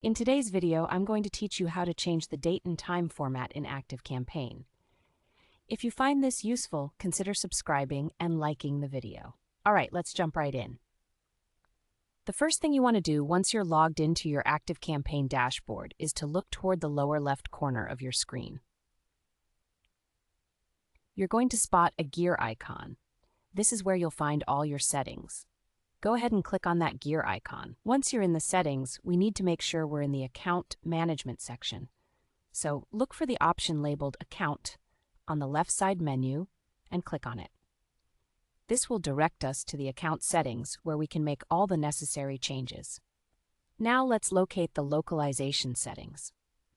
In today's video, I'm going to teach you how to change the date and time format in ActiveCampaign. If you find this useful, consider subscribing and liking the video. All right, let's jump right in. The first thing you want to do once you're logged into your ActiveCampaign dashboard is to look toward the lower left corner of your screen. You're going to spot a gear icon. This is where you'll find all your settings. Go ahead and click on that gear icon. Once you're in the settings, we need to make sure we're in the Account Management section. So look for the option labeled Account on the left side menu and click on it. This will direct us to the account settings where we can make all the necessary changes. Now let's locate the localization settings.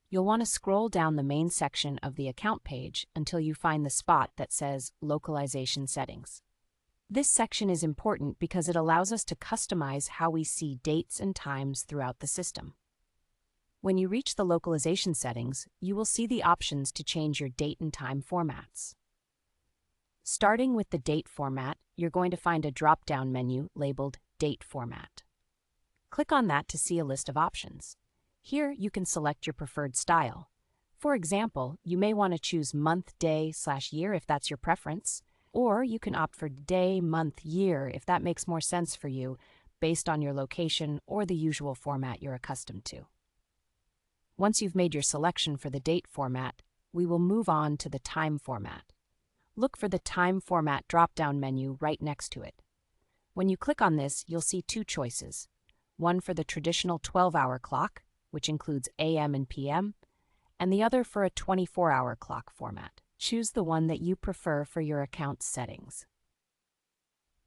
You'll want to scroll down the main section of the account page until you find the spot that says Localization Settings. This section is important because it allows us to customize how we see dates and times throughout the system. When you reach the localization settings, you will see the options to change your date and time formats. Starting with the date format, you're going to find a drop-down menu labeled Date Format. Click on that to see a list of options. Here you can select your preferred style. For example, you may want to choose month, day/year if that's your preference. Or you can opt for day, month, year if that makes more sense for you based on your location or the usual format you're accustomed to. Once you've made your selection for the date format, we will move on to the time format. Look for the time format drop-down menu right next to it. When you click on this, you'll see two choices. One for the traditional 12-hour clock, which includes AM and PM, and the other for a 24-hour clock format. Choose the one that you prefer for your account settings.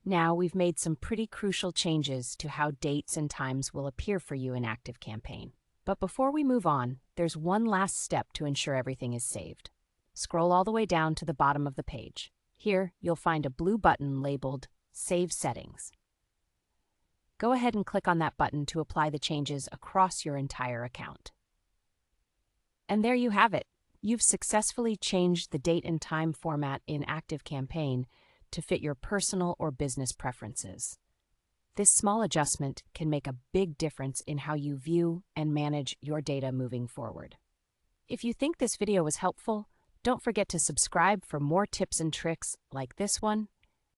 Now we've made some pretty crucial changes to how dates and times will appear for you in ActiveCampaign. But before we move on, there's one last step to ensure everything is saved. Scroll all the way down to the bottom of the page. Here, you'll find a blue button labeled Save Settings. Go ahead and click on that button to apply the changes across your entire account. And there you have it. You've successfully changed the date and time format in ActiveCampaign to fit your personal or business preferences. This small adjustment can make a big difference in how you view and manage your data moving forward. If you think this video was helpful, don't forget to subscribe for more tips and tricks like this one